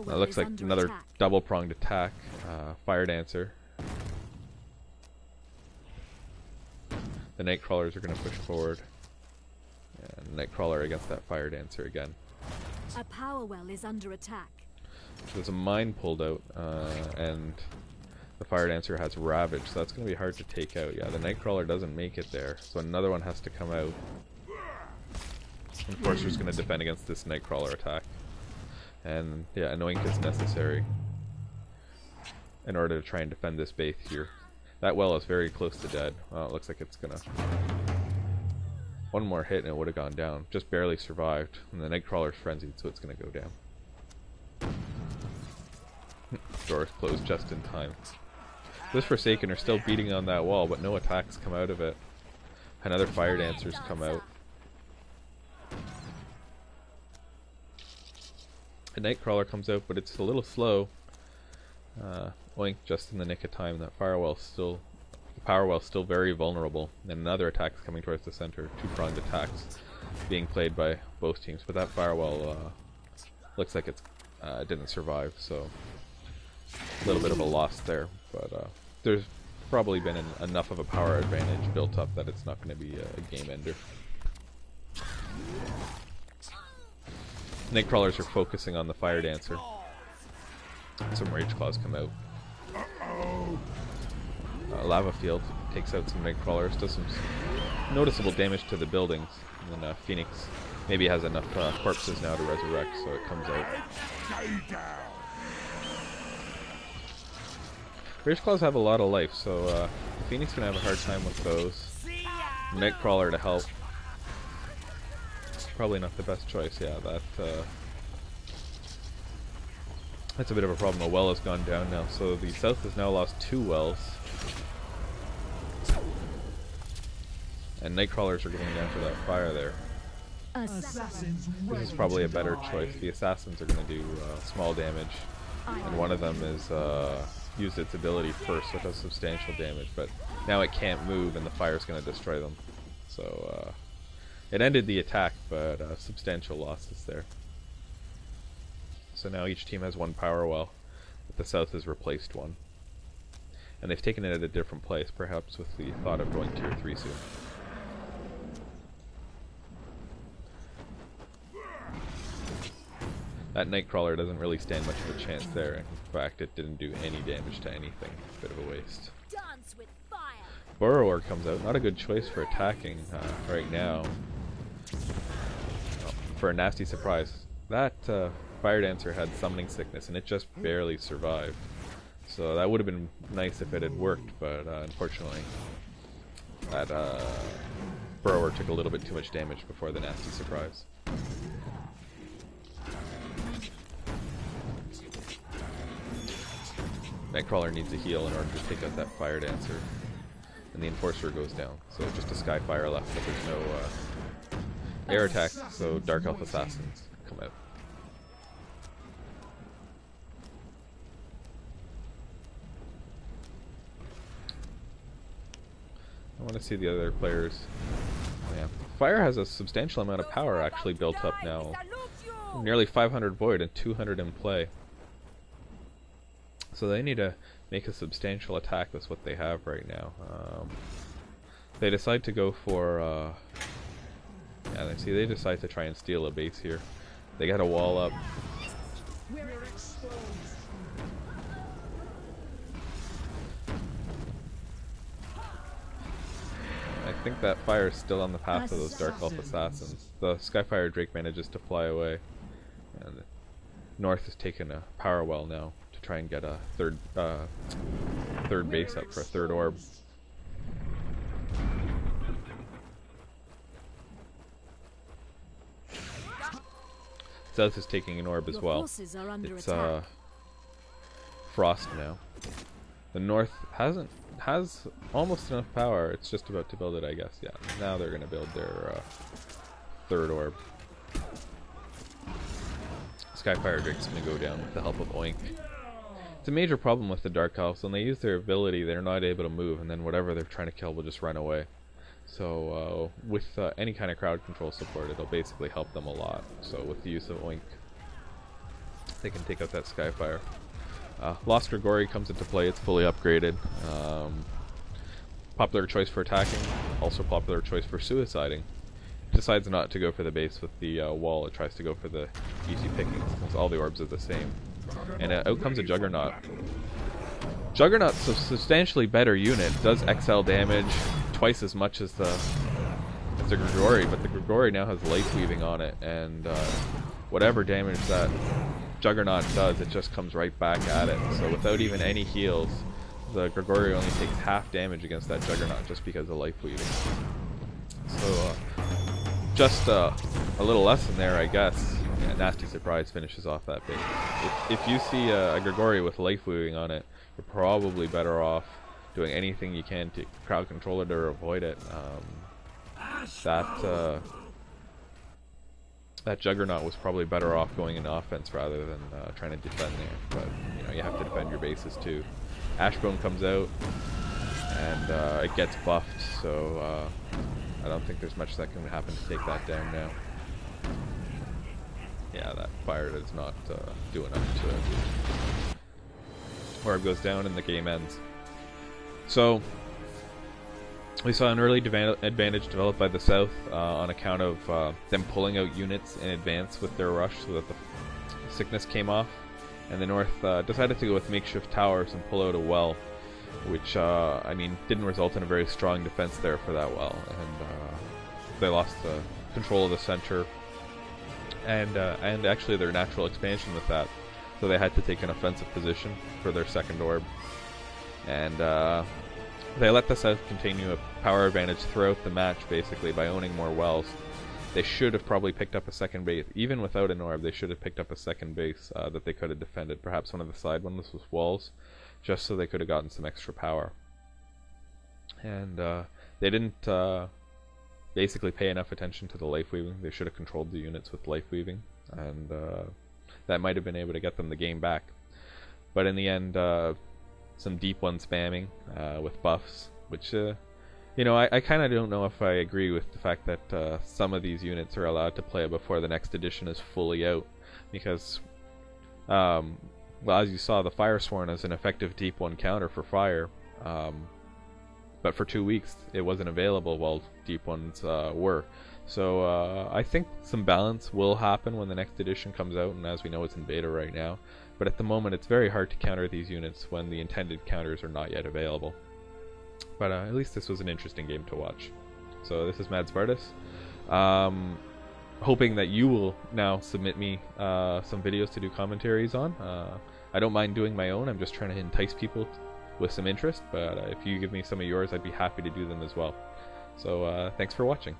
power That well looks is like under another attack. double-pronged attack. Fire Dancer. The Nightcrawlers are going to push forward. And Nightcrawler against that Fire Dancer again. A power well is under attack. There's a mine pulled out, and the Fire Dancer has Ravage, so that's going to be hard to take out. Yeah, the Nightcrawler doesn't make it there, so another one has to come out. Enforcer's going to defend against this Nightcrawler attack. And yeah, an Oink is necessary in order to try and defend this base here. That well is very close to dead. Well, it looks like it's gonna... One more hit and it would have gone down. Just barely survived. And the Nightcrawler's frenzied, so it's gonna go down. Door is closed just in time. This Forsaken are still beating on that wall, but no attacks come out of it. Another Fire Dancer's come out. A Nightcrawler comes out, but it's a little slow. Oink just in the nick of time. That the power well's still very vulnerable. And another attack's coming towards the center. Two-pronged attacks being played by both teams. But that firewall looks like it didn't survive, so a little bit of a loss there. But there's probably been enough of a power advantage built up that it's not going to be a game ender. Nightcrawlers are focusing on the Fire Dancer. Some Rage Claws come out. Lava Field takes out some Nightcrawlers, does some noticeable damage to the buildings. And then Phoenix maybe has enough corpses now to resurrect, so it comes out. Rage Claws have a lot of life, so Phoenix gonna have a hard time with those. Nightcrawler to help. Probably not the best choice, yeah. That's a bit of a problem. A well has gone down now, so the south has now lost 2 wells. And Nightcrawlers are getting down to that fire there. This is probably a better choice. The Assassins are going to do small damage, and one of them is used its ability first, so it does substantial damage, but now it can't move and the fire is going to destroy them. So it ended the attack, but substantial losses there. So now each team has 1 power well, but the south has replaced 1. And they've taken it at a different place, perhaps with the thought of going tier 3 soon. That Nightcrawler doesn't really stand much of a chance there. In fact, it didn't do any damage to anything. Bit of a waste. Dance with fire. Burrower comes out. Not a good choice for attacking right now. For a nasty surprise. That Fire Dancer had Summoning Sickness, and it just barely survived. So that would have been nice if it had worked, but unfortunately, that Burrower took a little bit too much damage before the nasty surprise. Nightcrawler needs a heal in order to take out that Fire Dancer, and the Enforcer goes down. So just a Skyfire left, but there's no air attack, so Dark Elf Assassins come out. I want to see the other players. Yeah, Fire has a substantial amount of power actually built up now. Nearly 500 void and 200 in play. So they need to make a substantial attack with what they have right now. They decide to go for... yeah, they decide to try and steal a base here. They got a wall up. I think that fire is still on the path of those Dark Elf Assassins. The Skyfire Drake manages to fly away. And North has taken a power well now to try and get a third base up for a 3rd orb. South is taking an orb as well. It's Frost now. The North has almost enough power. It's just about to build it, I guess. Yeah, now they're going to build their 3rd orb. Skyfire Drake's going to go down with the help of Oink. It's a major problem with the Dark Elves. When they use their ability, they're not able to move, and then whatever they're trying to kill will just run away. So with any kind of crowd control support, it'll basically help them a lot. So with the use of Oink, they can take out that Skyfire. Lost Grigori comes into play. It's fully upgraded. Popular choice for attacking, also popular choice for suiciding. It decides not to go for the base with the wall. It tries to go for the easy pickings, since all the orbs are the same. And out comes a Juggernaut. Juggernaut's a substantially better unit. Does XL damage twice as much as the Grigori, but the Grigori now has life weaving on it, and whatever damage that Juggernaut does, it just comes right back at it. So without even any heals, the Grigori only takes half damage against that Juggernaut just because of life weaving. So just a little lesson there, I guess. Yeah, Nasty Surprise finishes off that base. If you see a Grigori with life weaving on it, you're probably better off doing anything you can to crowd control it or avoid it. That Juggernaut was probably better off going in offense rather than trying to defend there. But you know, you have to defend your bases too. Ashbone comes out, and it gets buffed, so I don't think there's much that can happen to take that down now. Yeah, that fire does not do enough to it. Orb goes down and the game ends. So we saw an early advantage developed by the South on account of them pulling out units in advance with their rush so that the sickness came off. And the North decided to go with makeshift towers and pull out a well, which, I mean, didn't result in a very strong defense there for that well. And they lost control of the center and actually their natural expansion with that. So they had to take an offensive position for their second orb. And they let the South continue a power advantage throughout the match, basically, by owning more wells. They should have probably picked up a second base. Even without an orb, they should have picked up a second base that they could have defended. Perhaps one of the side ones with walls, just so they could have gotten some extra power. And they didn't basically pay enough attention to the life weaving. They should have controlled the units with life weaving, and that might have been able to get them the game back. But in the end, some deep one spamming with buffs, which you know, I kind of don't know if I agree with the fact that some of these units are allowed to play before the next edition is fully out, because well, as you saw, the Firesworn is an effective deep one counter for fire, but for 2 weeks it wasn't available while deep ones were. So I think some balance will happen when the next edition comes out, and as we know, it's in beta right now. But at the moment, it's very hard to counter these units when the intended counters are not yet available. But at least this was an interesting game to watch. So this is MadSpartus. Hoping that you will now submit me some videos to do commentaries on. I don't mind doing my own. I'm just trying to entice people with some interest. But if you give me some of yours, I'd be happy to do them as well. So thanks for watching.